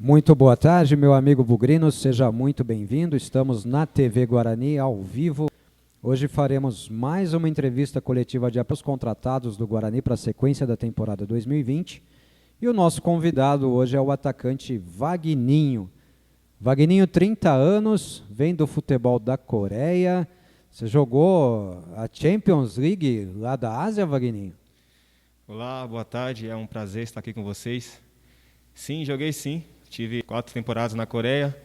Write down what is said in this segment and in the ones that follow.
Muito boa tarde, meu amigo Bugrino, seja muito bem-vindo. Estamos na TV Guarani, ao vivo. Hoje faremos mais uma entrevista coletiva de aos contratados do Guarani para a sequência da temporada 2020. E o nosso convidado hoje é o atacante Vagninho. Vagninho, 30 anos, vem do futebol da Coreia. Você jogou a Champions League lá da Ásia, Vagninho? Olá, boa tarde, é um prazer estar aqui com vocês. Sim, joguei sim. Tive 4 temporadas na Coreia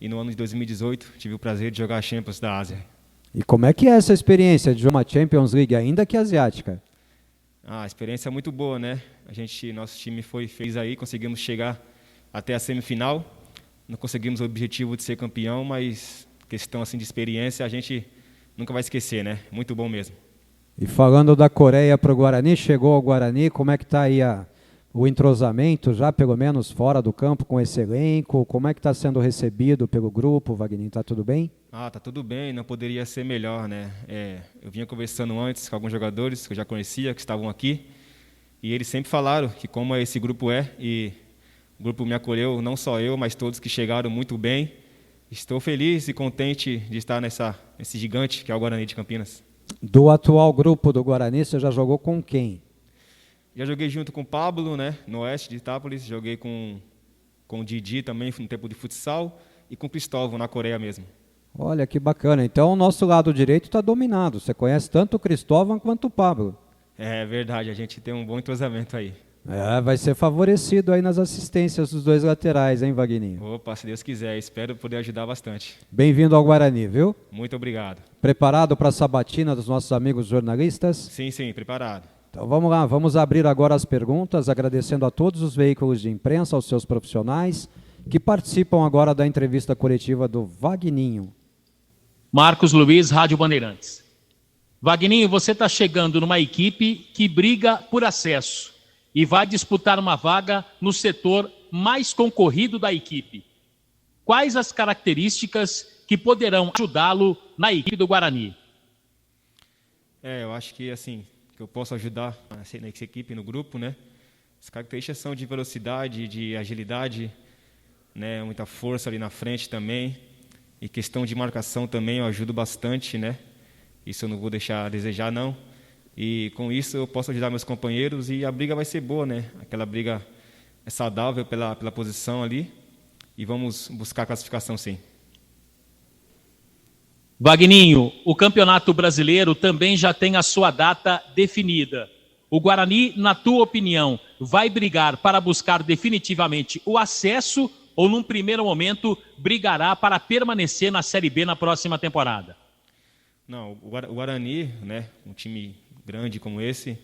e no ano de 2018 tive o prazer de jogar a Champions da Ásia. E como é que é essa experiência de jogar uma Champions League, ainda que asiática? A experiência é muito boa, né? Nosso time foi feliz aí, conseguimos chegar até a semifinal. Não conseguimos o objetivo de ser campeão, mas questão assim de experiência a gente nunca vai esquecer, né? Muito bom mesmo. E falando da Coreia para o Guarani, chegou ao Guarani, como é que está aí o entrosamento, já pelo menos fora do campo com esse elenco? Como é que está sendo recebido pelo grupo, Vagninho? Está tudo bem? Tá tudo bem, não poderia ser melhor, né? Eu vinha conversando antes com alguns jogadores que eu já conhecia, que estavam aqui, e eles sempre falaram que como esse grupo é, e o grupo me acolheu, não só eu, mas todos que chegaram muito bem. Estou feliz e contente de estar nesse gigante que é o Guarani de Campinas. Do atual grupo do Guarani, você já jogou com quem? Já joguei junto com o Pablo, né, no Oeste de Itápolis, joguei com o Didi também no tempo de futsal e com o Cristóvão na Coreia mesmo. Olha que bacana, então o nosso lado direito está dominado, você conhece tanto o Cristóvão quanto o Pablo. É verdade, a gente tem um bom entrosamento aí. Vai ser favorecido aí nas assistências dos dois laterais, hein, Vagninho? Opa, se Deus quiser, espero poder ajudar bastante. Bem-vindo ao Guarani, viu? Muito obrigado. Preparado para a sabatina dos nossos amigos jornalistas? Sim, preparado. Então vamos lá, vamos abrir agora as perguntas, agradecendo a todos os veículos de imprensa, aos seus profissionais, que participam agora da entrevista coletiva do Vagninho. Marcos Luiz, Rádio Bandeirantes. Vagninho, você está chegando numa equipe que briga por acesso e vai disputar uma vaga no setor mais concorrido da equipe. Quais as características que poderão ajudá-lo na equipe do Guarani? Eu acho que assim, que eu posso ajudar nessa equipe, no grupo, né? As características são de velocidade, de agilidade, né? Muita força ali na frente também. E questão de marcação também eu ajudo bastante, né? Isso eu não vou deixar a desejar, não. E com isso eu posso ajudar meus companheiros e a briga vai ser boa, né? Aquela briga é saudável pela posição ali. E vamos buscar a classificação, sim. Vagninho, o Campeonato Brasileiro também já tem a sua data definida. O Guarani, na tua opinião, vai brigar para buscar definitivamente o acesso ou, num primeiro momento, brigará para permanecer na Série B na próxima temporada? Não, o Guarani, né, um time grande como esse,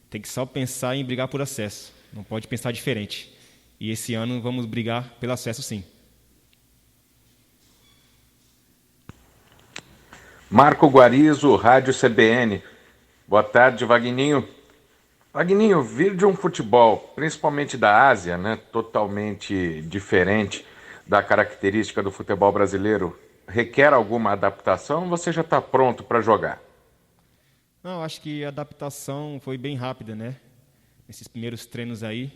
tem que só pensar em brigar por acesso. Não pode pensar diferente. E esse ano vamos brigar pelo acesso, sim. Marco Guarizo, Rádio CBN. Boa tarde, Vagninho. Vagninho, vir de um futebol, principalmente da Ásia, né, totalmente diferente da característica do futebol brasileiro, requer alguma adaptação ou você já está pronto para jogar? Não, acho que a adaptação foi bem rápida, né? Nesses primeiros treinos aí,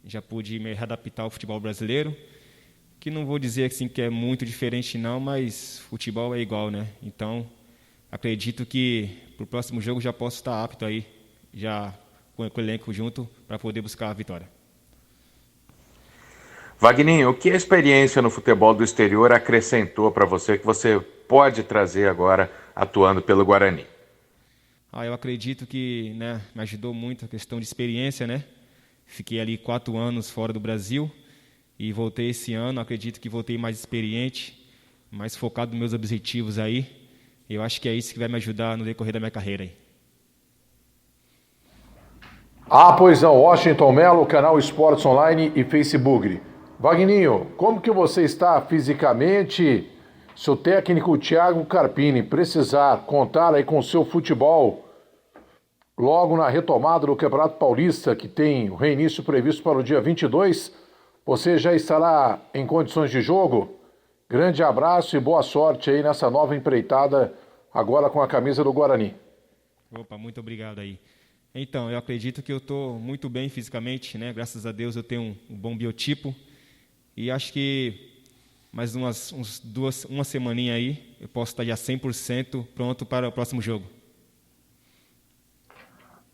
já pude me readaptar ao futebol brasileiro, que não vou dizer assim que é muito diferente não, mas futebol é igual, né? Então, acredito que para o próximo jogo já posso estar apto aí, já com o elenco junto, para poder buscar a vitória. Vagninho, o que a experiência no futebol do exterior acrescentou para você que você pode trazer agora atuando pelo Guarani? Eu acredito que, né, me ajudou muito a questão de experiência, né? Fiquei ali 4 anos fora do Brasil e voltei esse ano. Acredito que voltei mais experiente, mais focado nos meus objetivos aí. Eu acho que é isso que vai me ajudar no decorrer da minha carreira aí. Pois não, Washington Mello, canal Esportes Online e Facebook. Vagninho, como que você está fisicamente? Se o técnico Thiago Carpini precisar contar aí com o seu futebol logo na retomada do Campeonato Paulista, que tem o reinício previsto para o dia 22, você já estará em condições de jogo? Grande abraço e boa sorte aí nessa nova empreitada agora com a camisa do Guarani. Opa, muito obrigado aí. Então, eu acredito que eu estou muito bem fisicamente, né? Graças a Deus eu tenho um bom biotipo E acho que mais uma semaninha aí, eu posso estar já 100% pronto para o próximo jogo.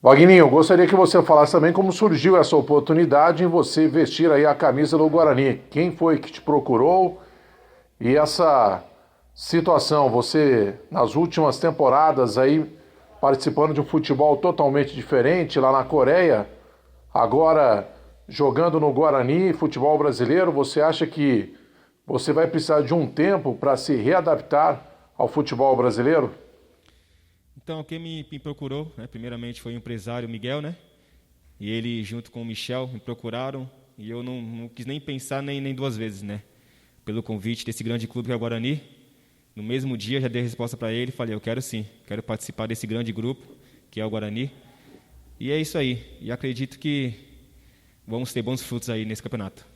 Wagninho, eu gostaria que você falasse também como surgiu essa oportunidade em você vestir aí a camisa do Guarani. Quem foi que te procurou? E essa situação, você nas últimas temporadas aí participando de um futebol totalmente diferente lá na Coreia, agora jogando no Guarani, futebol brasileiro, você acha que você vai precisar de um tempo para se readaptar ao futebol brasileiro? Então, quem me procurou, né, primeiramente foi o empresário Miguel, né? E ele, junto com o Michel, me procuraram. E eu não quis nem pensar nem duas vezes, né? Pelo convite desse grande clube que é o Guarani. No mesmo dia, já dei a resposta para ele. Falei, eu quero sim, quero participar desse grande grupo, que é o Guarani. E é isso aí. E acredito que vamos ter bons frutos aí nesse campeonato.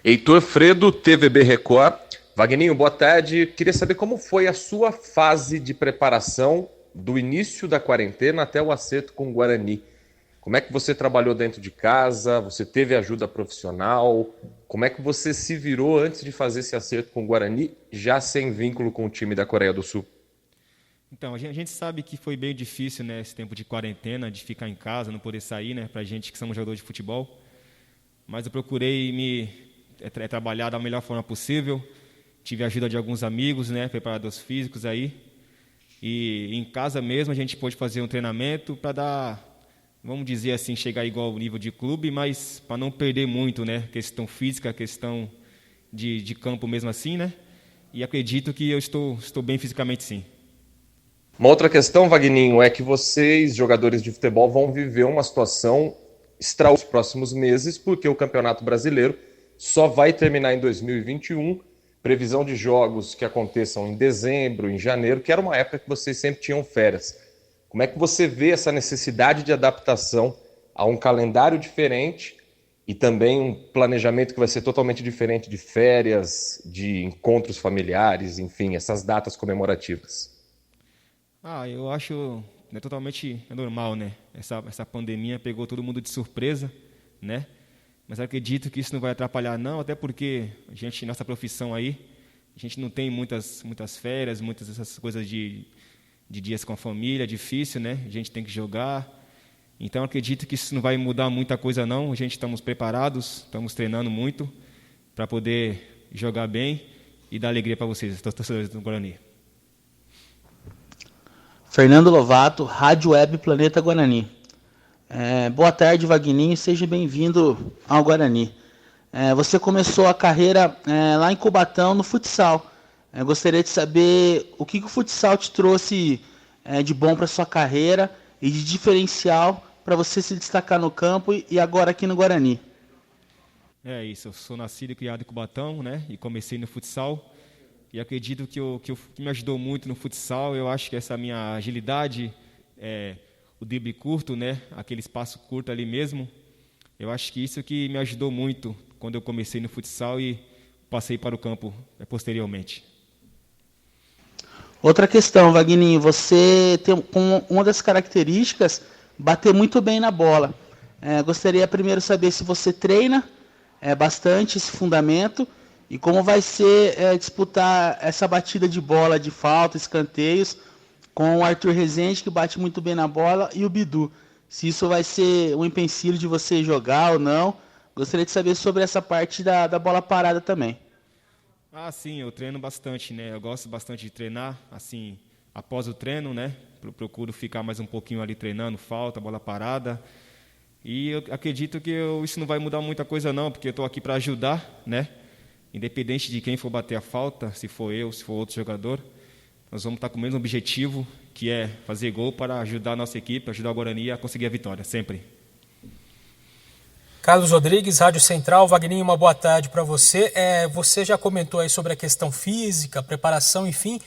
Heitor Fredo, TVB Record. Wagninho, boa tarde. Queria saber como foi a sua fase de preparação do início da quarentena até o acerto com o Guarani. Como é que você trabalhou dentro de casa? Você teve ajuda profissional? Como é que você se virou antes de fazer esse acerto com o Guarani, já sem vínculo com o time da Coreia do Sul? Então, a gente sabe que foi bem difícil, né, esse tempo de quarentena, de ficar em casa, não poder sair, né, pra gente que somos jogadores de futebol. Mas eu procurei trabalhar da melhor forma possível. Tive a ajuda de alguns amigos, né, preparadores físicos aí. E em casa mesmo a gente pôde fazer um treinamento para dar, vamos dizer assim, chegar igual ao nível de clube, mas para não perder muito, né, questão física, questão de campo mesmo assim, né. E acredito que eu estou bem fisicamente, sim. Uma outra questão, Wagninho, é que vocês, jogadores de futebol, vão viver uma situação extraordinária nos próximos meses, porque o Campeonato Brasileiro só vai terminar em 2021. Previsão de jogos que aconteçam em dezembro, em janeiro, que era uma época que vocês sempre tinham férias. Como é que você vê essa necessidade de adaptação a um calendário diferente e também um planejamento que vai ser totalmente diferente de férias, de encontros familiares, enfim, essas datas comemorativas? Eu acho totalmente normal, né? Essa pandemia pegou todo mundo de surpresa, né? Mas acredito que isso não vai atrapalhar, não, até porque nossa profissão aí, a gente não tem muitas férias, muitas essas coisas de dias com a família, difícil, né? A gente tem que jogar. Então, acredito que isso não vai mudar muita coisa, não. A gente estamos preparados, estamos treinando muito para poder jogar bem e dar alegria para vocês, torcedores do Guarani. Fernando Lovato, Rádio Web Planeta Guarani. Boa tarde, Wagninho, seja bem-vindo ao Guarani. Você começou a carreira lá em Cubatão, no futsal. Gostaria de saber o que o futsal te trouxe de bom para sua carreira e de diferencial para você se destacar no campo e agora aqui no Guarani. É isso, eu sou nascido e criado em Cubatão, né? E comecei no futsal. E acredito que o que me ajudou muito no futsal, eu acho que essa minha agilidade, o drible curto, né? Aquele espaço curto ali mesmo. Eu acho que isso que me ajudou muito quando eu comecei no futsal e passei para o campo posteriormente. Outra questão, Wagninho, você tem como uma das características bater muito bem na bola. Gostaria primeiro de saber se você treina bastante esse fundamento e como vai ser disputar essa batida de bola, de falta, escanteios, com o Arthur Rezende, que bate muito bem na bola, e o Bidu. Se isso vai ser um empecilho de você jogar ou não. Gostaria de saber sobre essa parte da bola parada também. Sim, eu treino bastante, né? Eu gosto bastante de treinar, assim, após o treino, né? Procuro ficar mais um pouquinho ali treinando, falta, bola parada. E eu acredito que isso não vai mudar muita coisa não, porque eu estou aqui para ajudar, né? Independente de quem for bater a falta, se for eu, se for outro jogador, nós vamos estar com o mesmo objetivo, que é fazer gol para ajudar a nossa equipe, ajudar o Guarani a conseguir a vitória, sempre. Carlos Rodrigues, Rádio Central. Wagninho, uma boa tarde para você. Você já comentou aí sobre a questão física, preparação, enfim,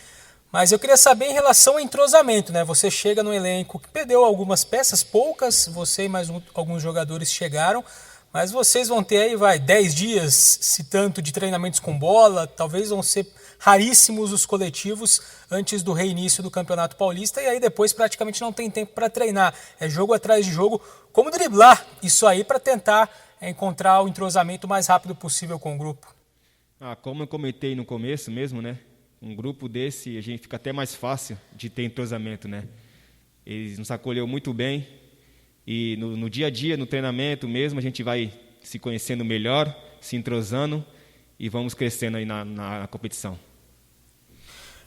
mas eu queria saber em relação ao entrosamento, né? Você chega no elenco que perdeu algumas peças, poucas, você e mais alguns jogadores chegaram, mas vocês vão ter aí, 10 dias, se tanto, de treinamentos com bola, talvez vão ser raríssimos os coletivos antes do reinício do Campeonato Paulista, e aí depois praticamente não tem tempo para treinar, é jogo atrás de jogo. Como driblar isso aí para tentar encontrar o entrosamento o mais rápido possível com o grupo? Como eu comentei no começo mesmo, né? Um grupo desse, a gente fica até mais fácil de ter entrosamento, né? Eles nos acolheu muito bem e no dia a dia, no treinamento mesmo, a gente vai se conhecendo melhor, se entrosando e vamos crescendo aí na competição.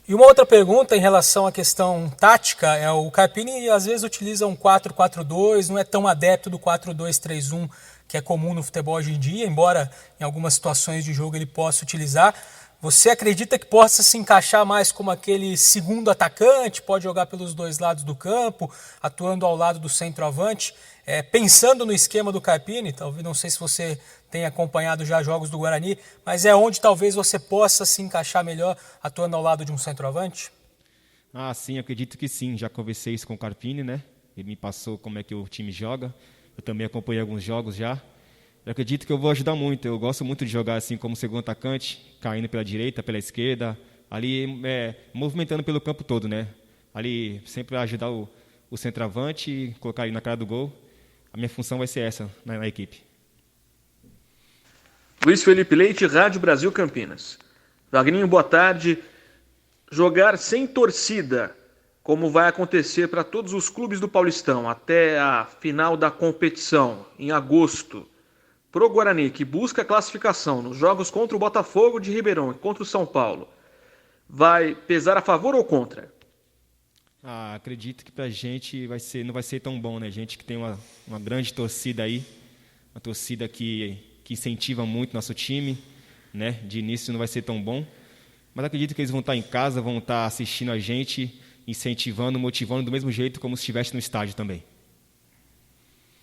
E uma outra pergunta em relação à questão tática, o Carpini às vezes utiliza um 4-4-2, não é tão adepto do 4-2-3-1 que é comum no futebol hoje em dia, embora em algumas situações de jogo ele possa utilizar. Você acredita que possa se encaixar mais como aquele segundo atacante, pode jogar pelos dois lados do campo, atuando ao lado do centroavante, pensando no esquema do Carpini? Talvez, não sei se você tem acompanhado já jogos do Guarani, mas é onde talvez você possa se encaixar melhor atuando ao lado de um centroavante? Sim, acredito que sim. Já conversei isso com o Carpini, né? Ele me passou como é que o time joga. Eu também acompanhei alguns jogos já. Eu acredito que eu vou ajudar muito. Eu gosto muito de jogar assim como segundo atacante, caindo pela direita, pela esquerda, ali movimentando pelo campo todo, né? Ali sempre ajudar o centroavante e colocar ele na cara do gol. A minha função vai ser essa na equipe. Luiz Felipe Leite, Rádio Brasil Campinas. Wagninho, boa tarde. Jogar sem torcida, como vai acontecer para todos os clubes do Paulistão até a final da competição, em agosto. Pro Guarani, que busca a classificação nos jogos contra o Botafogo de Ribeirão e contra o São Paulo, vai pesar a favor ou contra? Acredito que pra gente não vai ser tão bom, né? Gente que tem uma grande torcida aí, uma torcida que incentiva muito nosso time, né? De início não vai ser tão bom, mas acredito que eles vão estar em casa, vão estar assistindo a gente, incentivando, motivando do mesmo jeito como se estivesse no estádio também.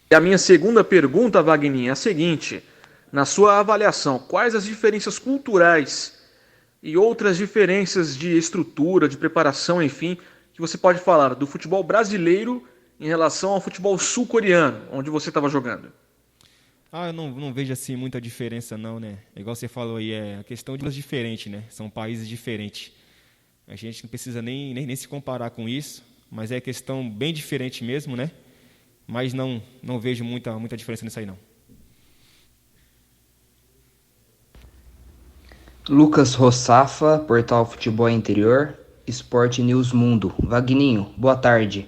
E a minha segunda pergunta, Wagninho, é a seguinte: na sua avaliação, quais as diferenças culturais e outras diferenças de estrutura, de preparação, enfim, que você pode falar do futebol brasileiro em relação ao futebol sul-coreano, onde você estava jogando? Eu não vejo assim muita diferença não, né? Igual você falou aí, é a questão de coisas diferentes, né? São países diferentes. A gente não precisa nem se comparar com isso, mas é questão bem diferente mesmo, né? Mas não vejo muita diferença nisso aí não. Lucas Rossafa, Portal Futebol Interior, Esporte News Mundo. Wagninho, boa tarde.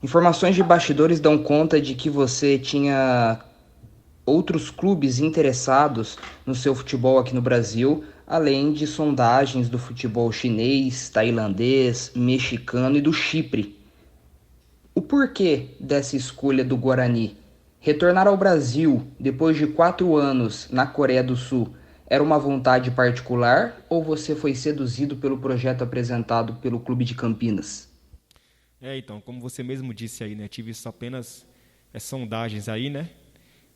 Informações de bastidores dão conta de que você tinha outros clubes interessados no seu futebol aqui no Brasil, além de sondagens do futebol chinês, tailandês, mexicano e do Chipre. O porquê dessa escolha do Guarani? Retornar ao Brasil depois de 4 anos na Coreia do Sul era uma vontade particular ou você foi seduzido pelo projeto apresentado pelo Clube de Campinas? Então, como você mesmo disse aí, né? Tive só apenas sondagens aí, né?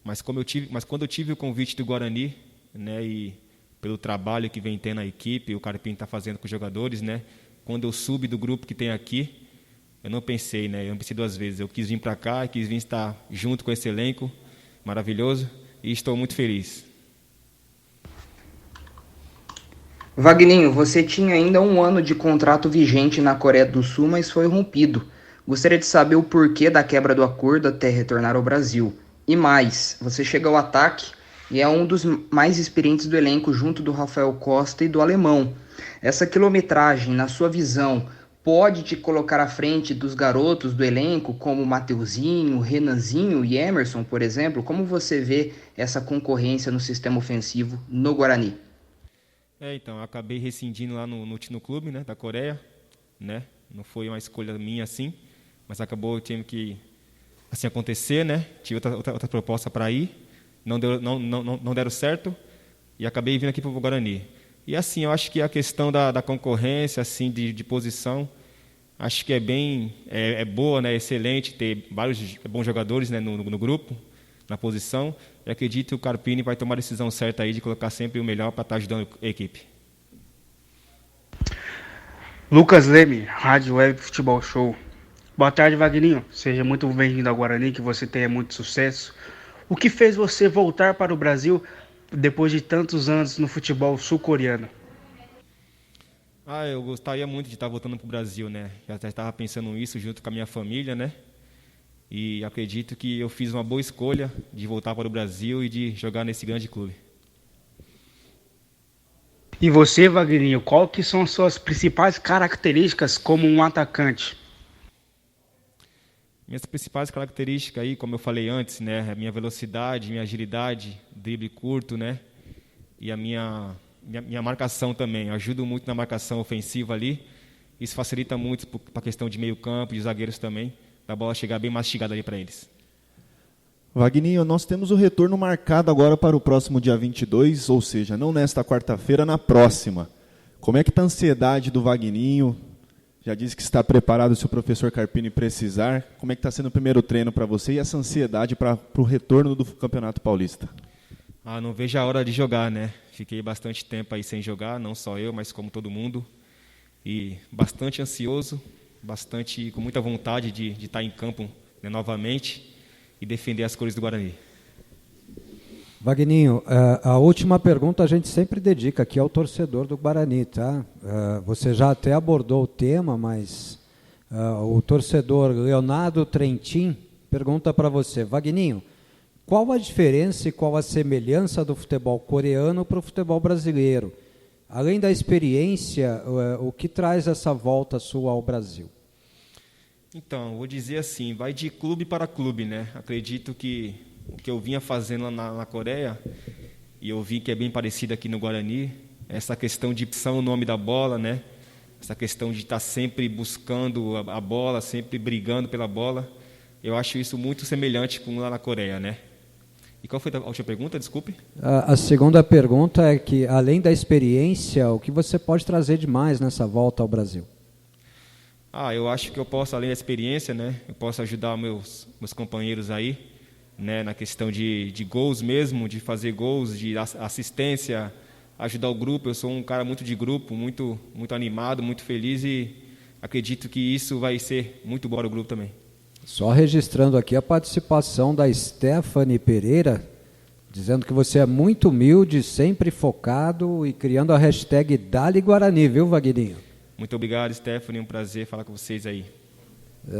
Mas quando eu tive o convite do Guarani, né? E pelo trabalho que vem tendo a equipe, o Carpini está fazendo com os jogadores, né? Quando eu subi do grupo que tem aqui, eu não pensei, né? Eu não pensei 2 vezes. Eu quis vir para cá, quis vir estar junto com esse elenco maravilhoso e estou muito feliz. Wagninho, você tinha ainda 1 ano de contrato vigente na Coreia do Sul, mas foi rompido. Gostaria de saber o porquê da quebra do acordo até retornar ao Brasil. E mais, você chega ao ataque e é um dos mais experientes do elenco junto do Rafael Costa e do Alemão. Essa quilometragem, na sua visão, pode te colocar à frente dos garotos do elenco, como Mateuzinho, Renanzinho e Emerson, por exemplo? Como você vê essa concorrência no sistema ofensivo no Guarani? Então, eu acabei rescindindo lá no clube, né, da Coreia, né? Não foi uma escolha minha assim, mas acabou tendo que assim acontecer, né? Tive outra proposta para ir, não deram certo e acabei vindo aqui para o Guarani. E assim, eu acho que a questão da concorrência, assim, de posição, acho que é boa, né? Excelente ter vários bons jogadores, né, no grupo, na posição. E acredito que o Carpini vai tomar a decisão certa aí de colocar sempre o melhor para estar ajudando a equipe. Lucas Leme, Rádio Web Futebol Show. Boa tarde, Wagninho. Seja muito bem-vindo ao Guarani, que você tenha muito sucesso. O que fez você voltar para o Brasil depois de tantos anos no futebol sul-coreano? Eu gostaria muito de estar voltando para o Brasil, né? Já estava pensando nisso junto com a minha família, né? E acredito que eu fiz uma boa escolha de voltar para o Brasil e de jogar nesse grande clube. E você, Wagninho, qual que são as suas principais características como um atacante? Minhas principais características aí, como eu falei antes, né, a minha velocidade, minha agilidade, drible curto, né, e a minha marcação também. Eu ajudo muito na marcação ofensiva ali. Isso facilita muito para a questão de meio campo, de zagueiros também, da bola chegar bem mastigada ali para eles. Wagninho, nós temos o retorno marcado agora para o próximo dia 22, ou seja, não nesta quarta-feira, na próxima. Como é que está a ansiedade do Wagninho? Já disse que está preparado se o professor Carpini precisar. Como é que está sendo o primeiro treino para você e essa ansiedade para o retorno do Campeonato Paulista? Não vejo a hora de jogar, né? Fiquei bastante tempo aí sem jogar, não só eu, mas como todo mundo. E bastante ansioso, com muita vontade de estar em campo, né, novamente e defender as cores do Guarani. Wagninho, a última pergunta a gente sempre dedica aqui ao torcedor do Guarani, tá? Você já até abordou o tema, mas o torcedor Leonardo Trentin pergunta para você, Wagninho, qual a diferença e qual a semelhança do futebol coreano para o futebol brasileiro? Além da experiência, o que traz essa volta sua ao Brasil? Então, vou dizer assim, vai de clube para clube, né? Acredito que o que eu vinha fazendo lá na Coreia, e eu vi que é bem parecido aqui no Guarani, essa questão de opção o nome da bola, né? Essa questão de estar sempre buscando a bola, sempre brigando pela bola. Eu acho isso muito semelhante com lá na Coreia, né? E qual foi a última pergunta? Desculpe. A segunda pergunta é que, além da experiência, o que você pode trazer de mais nessa volta ao Brasil? Eu acho que eu posso, além da experiência, né? Eu posso ajudar meus companheiros aí, né? Na questão de gols mesmo, de fazer gols, de assistência, ajudar o grupo. Eu sou um cara muito de grupo, muito animado, muito feliz e acredito que isso vai ser muito bom para o grupo também. Só registrando aqui a participação da Stephanie Pereira, dizendo que você é muito humilde, sempre focado e criando a hashtag Dali Guarani, viu, Wagninho? Muito obrigado, Stephanie, um prazer falar com vocês aí.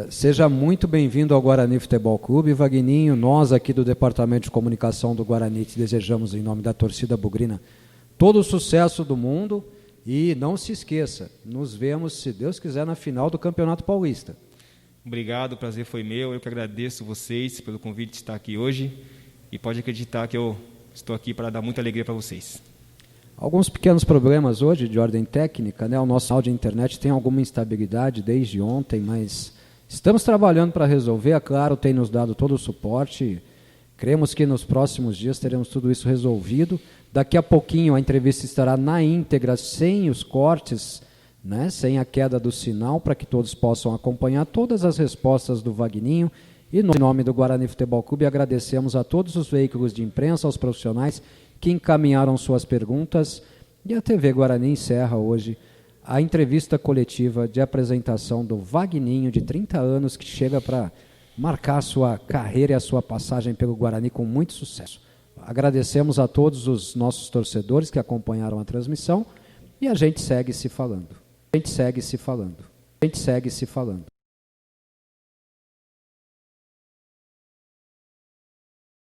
Seja muito bem-vindo ao Guarani Futebol Clube, Wagninho. Nós aqui do Departamento de Comunicação do Guarani te desejamos, em nome da torcida bugrina, todo o sucesso do mundo e não se esqueça, nos vemos, se Deus quiser, na final do Campeonato Paulista. Obrigado, o prazer foi meu. Eu que agradeço vocês pelo convite de estar aqui hoje e pode acreditar que eu estou aqui para dar muita alegria para vocês. Alguns pequenos problemas hoje de ordem técnica, né? O nosso sinal de internet tem alguma instabilidade desde ontem, mas estamos trabalhando para resolver. A Claro tem nos dado todo o suporte. Cremos que nos próximos dias teremos tudo isso resolvido. Daqui a pouquinho a entrevista estará na íntegra, sem os cortes, né, sem a queda do sinal, para que todos possam acompanhar todas as respostas do Wagninho. E no nome do Guarani Futebol Clube agradecemos a todos os veículos de imprensa, aos profissionais que encaminharam suas perguntas. E a TV Guarani encerra hoje a entrevista coletiva de apresentação do Wagninho, de 30 anos, que chega para marcar a sua carreira e a sua passagem pelo Guarani com muito sucesso. Agradecemos a todos os nossos torcedores que acompanharam a transmissão e a gente segue se falando. A gente segue se falando.